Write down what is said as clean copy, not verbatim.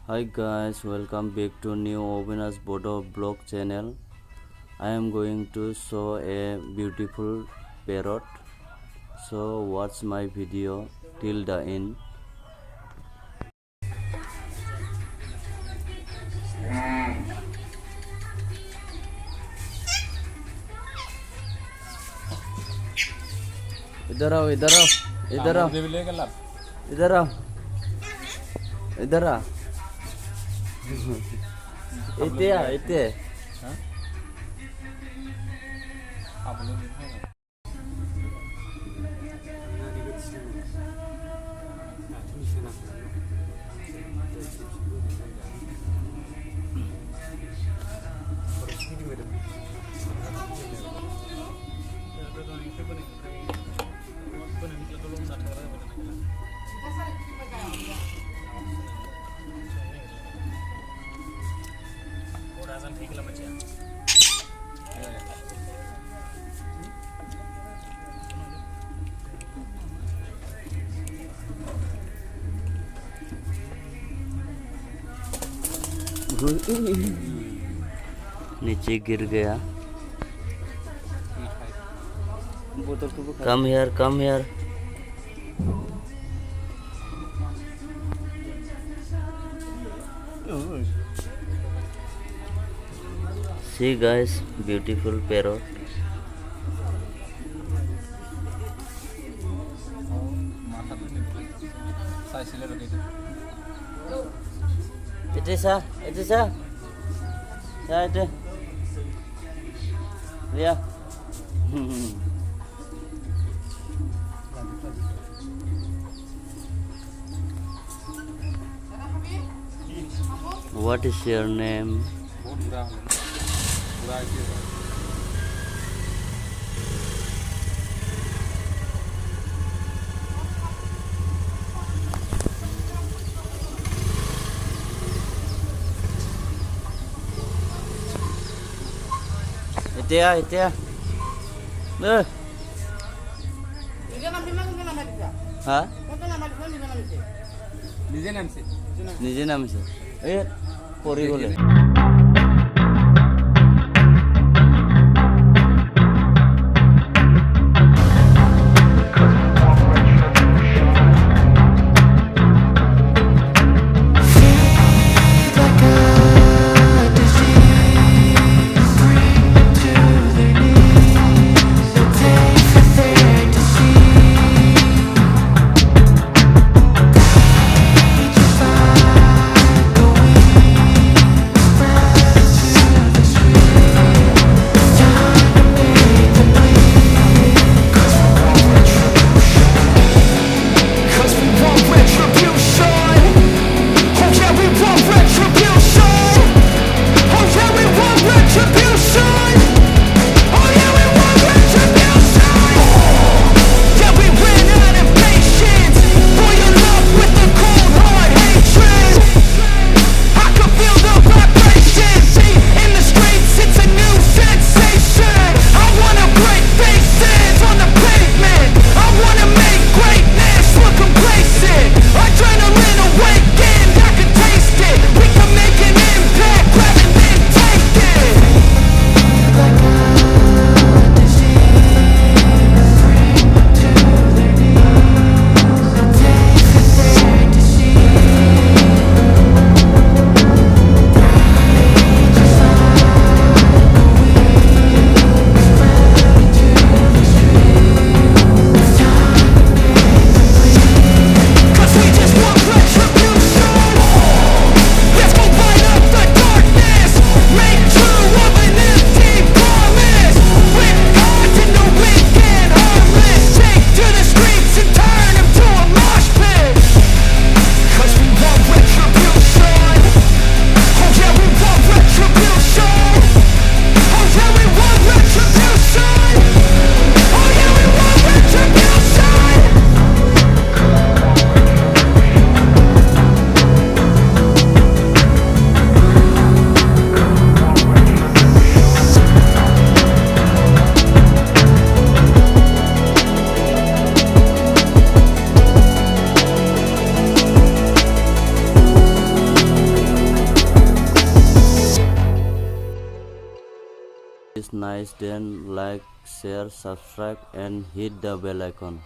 Hi guys, welcome back to new Obina's Bodo blog channel. I am going to show a beautiful parrot. So watch my video till the end. इधर आओ इधर आओ इधर आओ इधर आओ इधर आ इतने आ इतने नीचे गिर गया come here see guys, beautiful parrot. It is a yeah, it is. Yeah. What is your name? Itu. Hah? নিজে নামছে পরি বলে It's nice, then like, share, subscribe and hit the bell icon.